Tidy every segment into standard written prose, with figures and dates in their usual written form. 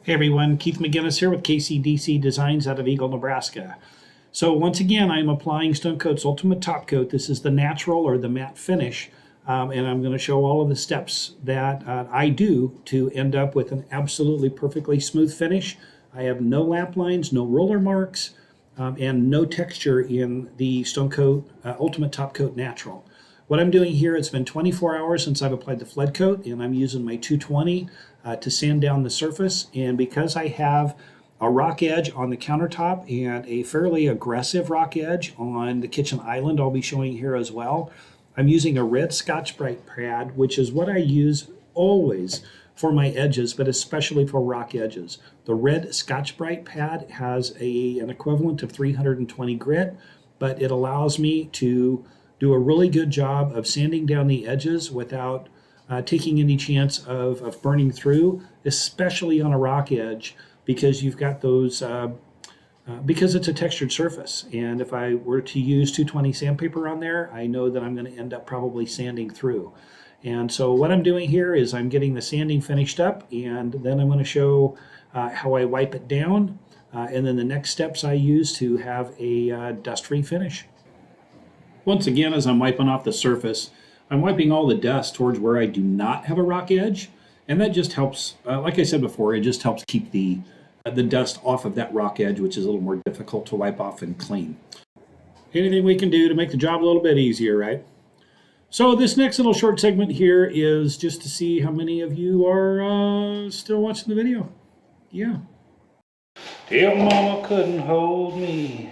Hey everyone, Keith McGinnis here with KCDC Designs out of Eagle, Nebraska. So once again, I'm applying Stone Coat's Ultimate Top Coat. This is the natural or the matte finish, and I'm going to show all of the steps that I do to end up with an absolutely perfectly smooth finish. I have no lap lines, no roller marks, and no texture in the Stone Coat Ultimate Top Coat Natural. What I'm doing here, it's been 24 hours since I've applied the flood coat, and I'm using my 220 to sand down the surface. And because I have a rock edge on the countertop and a fairly aggressive rock edge on the kitchen island I'll be showing here as well, I'm using a red ScotchBrite pad, which is what I use always for my edges, but especially for rock edges. The red ScotchBrite pad has an equivalent of 320 grit, but it allows me to do a really good job of sanding down the edges without taking any chance of burning through, especially on a rock edge, because you've got those, because it's a textured surface. And if I were to use 220 sandpaper on there, I know that I'm going to end up probably sanding through. And so what I'm doing here is I'm getting the sanding finished up, and then I'm going to show how I wipe it down, and then the next steps I use to have a dust-free finish. Once again, as I'm wiping off the surface, I'm wiping all the dust towards where I do not have a rock edge, and that just helps, like I said before, it just helps keep the dust off of that rock edge, which is a little more difficult to wipe off and clean. Anything we can do to make the job a little bit easier, right? So this next little short segment here is just to see how many of you are still watching the video. Yeah. Till mama couldn't hold me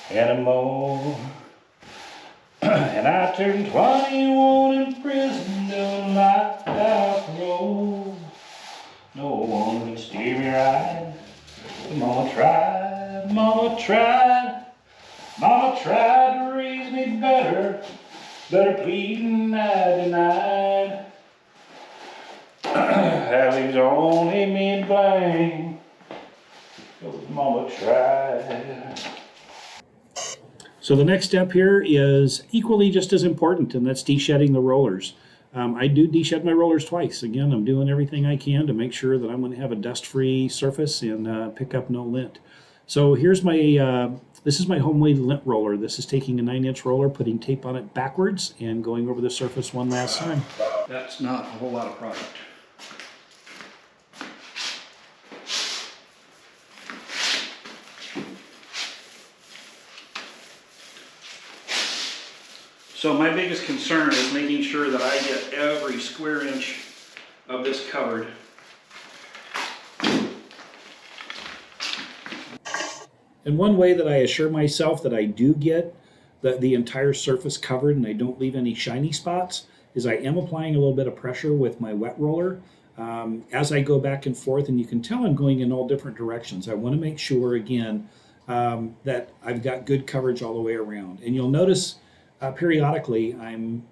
anymore. And I turned 21 in prison doing life out the road. No one could steer me right. But Mama tried to raise me better pleading I denied. That leaves only me to blame, 'cause Mama tried. So the next step here is equally just as important, and that's de-shedding the rollers. I do de-shed my rollers twice. Again, I'm doing everything I can to make sure that I'm going to have a dust-free surface and pick up no lint. So here's my, this is my homemade lint roller. This is taking a 9-inch roller, putting tape on it backwards, and going over the surface one last time. That's not a whole lot of product. So my biggest concern is making sure that I get every square inch of this covered. And one way that I assure myself that I do get the entire surface covered and I don't leave any shiny spots is I am applying a little bit of pressure with my wet roller as I go back and forth, and you can tell I'm going in all different directions. I want to make sure, again, that I've got good coverage all the way around. And you'll notice periodically I'm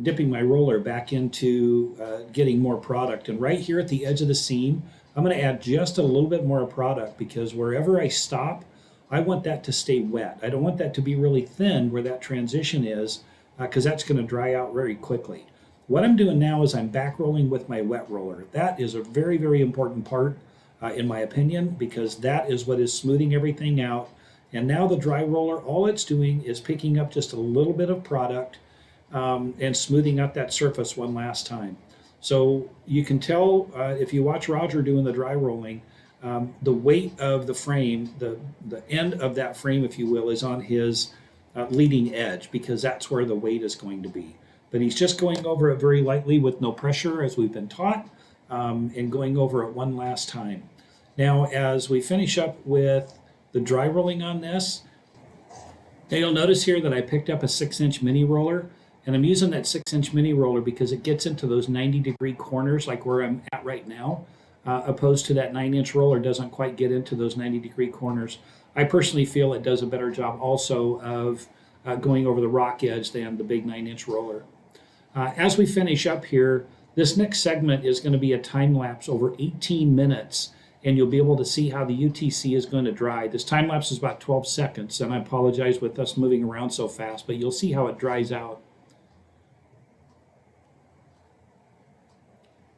dipping my roller back into getting more product, and right here at the edge of the seam I'm going to add just a little bit more product, because wherever I stop I want that to stay wet. I don't want that to be really thin where that transition is, because that's going to dry out very quickly. What I'm doing now is I'm back rolling with my wet roller. That is a very, very important part in my opinion, because that is what is smoothing everything out. And now the dry roller, all it's doing is picking up just a little bit of product and smoothing out that surface one last time. So you can tell if you watch Roger doing the dry rolling, the weight of the frame, the end of that frame, if you will, is on his leading edge, because that's where the weight is going to be. But he's just going over it very lightly with no pressure, as we've been taught, and going over it one last time. Now, as we finish up with the dry rolling on this, now you'll notice here that I picked up a 6-inch mini roller, and I'm using that 6-inch mini roller because it gets into those 90-degree corners like where I'm at right now, opposed to that 9-inch roller doesn't quite get into those 90-degree corners. I personally feel it does a better job also of going over the rock edge than the big 9-inch roller. As we finish up here, this next segment is going to be a time lapse over 18 minutes, and you'll be able to see how the UTC is going to dry. This time lapse is about 12 seconds, and I apologize with us moving around so fast, but you'll see how it dries out.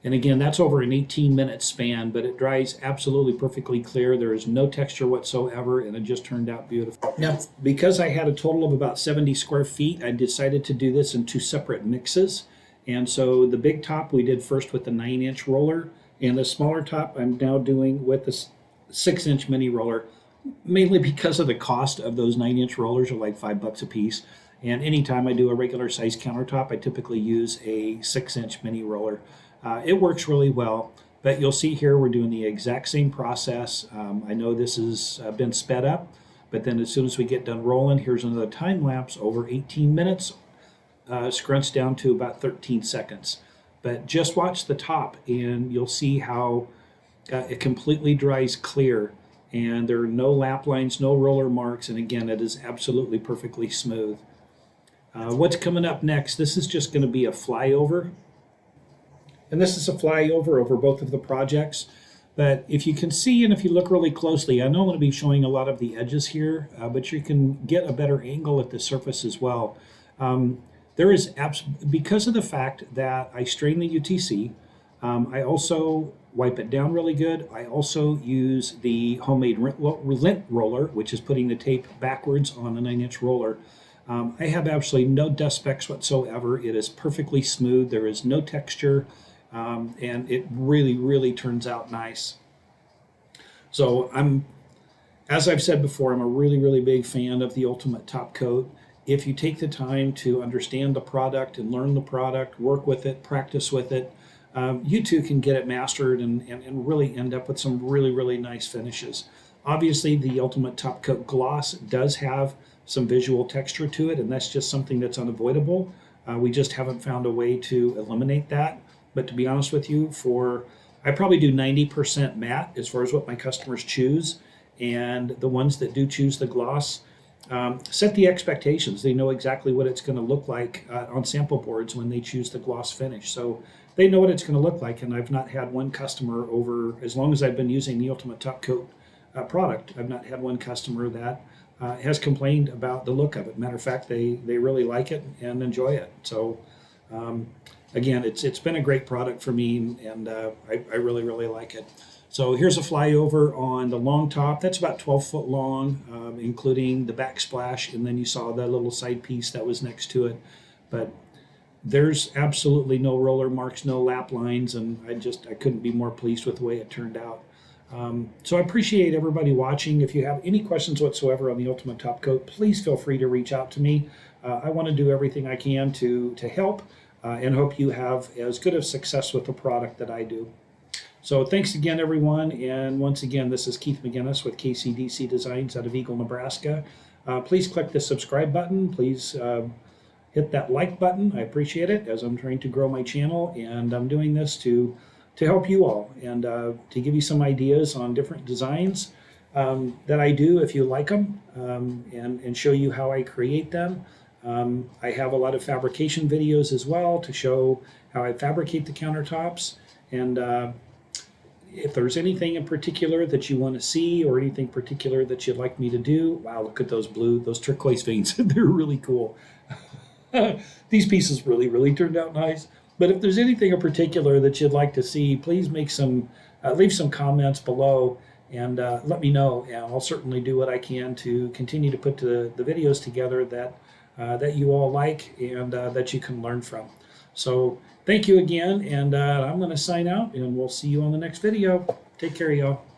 And again, that's over an 18-minute span, but it dries absolutely perfectly clear. There is no texture whatsoever, and it just turned out beautiful. Now, because I had a total of about 70 square feet, I decided to do this in 2 separate mixes. And so the big top we did first with the 9-inch roller, and the smaller top I'm now doing with the 6-inch mini roller, mainly because of the cost of those 9-inch rollers are like $5 a piece. And anytime I do a regular size countertop, I typically use a 6-inch mini roller. It works really well, but you'll see here we're doing the exact same process. I know this has been sped up, but then as soon as we get done rolling, here's another time lapse over 18 minutes, scrunched down to about 13 seconds. But just watch the top and you'll see how it completely dries clear, and there are no lap lines, no roller marks, and again, it is absolutely perfectly smooth. What's coming up next? This is just going to be a flyover. And this is a flyover over both of the projects. But if you can see, and if you look really closely, I know I'm going to be showing a lot of the edges here, but you can get a better angle at the surface as well. There is because of the fact that I strain the UTC, I also wipe it down really good. I also use the homemade lint roller, which is putting the tape backwards on a 9-inch roller. I have absolutely no dust specks whatsoever. It is perfectly smooth. There is no texture. And it really, really turns out nice. So as I've said before, I'm a really, really big fan of the Ultimate Top Coat. If you take the time to understand the product and learn the product, work with it, practice with it, you too can get it mastered and really end up with some really, really nice finishes. Obviously, the Ultimate Top Coat Gloss does have some visual texture to it, and that's just something that's unavoidable. We just haven't found a way to eliminate that. But to be honest with you, I probably do 90% matte as far as what my customers choose. And the ones that do choose the gloss, set the expectations. They know exactly what it's going to look like on sample boards when they choose the gloss finish. So they know what it's going to look like. And I've not had one customer over, as long as I've been using the Ultimate Top Coat product, I've not had one customer that has complained about the look of it. Matter of fact, they really like it and enjoy it. So again, it's been a great product for me, and I really, really like it. So here's a flyover on the long top. That's about 12 foot long, including the backsplash, and then you saw the little side piece that was next to it. But there's absolutely no roller marks, no lap lines, and I couldn't be more pleased with the way it turned out. So I appreciate everybody watching. If you have any questions whatsoever on the Ultimate Top Coat, please feel free to reach out to me. I want to do everything I can to help. And hope you have as good of success with the product that I do. So thanks again, everyone. And once again, this is Keith McGinnis with KCDC Designs out of Eagle, Nebraska. Please click the subscribe button. Please hit that like button. I appreciate it, as I'm trying to grow my channel. And I'm doing this to help you all and to give you some ideas on different designs that I do if you like them, and show you how I create them. I have a lot of fabrication videos as well to show how I fabricate the countertops. And if there's anything in particular that you want to see or anything particular that you'd like me to do, wow, look at those turquoise veins. They're really cool. These pieces really, really turned out nice. But if there's anything in particular that you'd like to see, please leave some comments below and let me know. And I'll certainly do what I can to continue to put the videos together that you all like and that you can learn from. So thank you again, and I'm going to sign out, and we'll see you on the next video. Take care, y'all.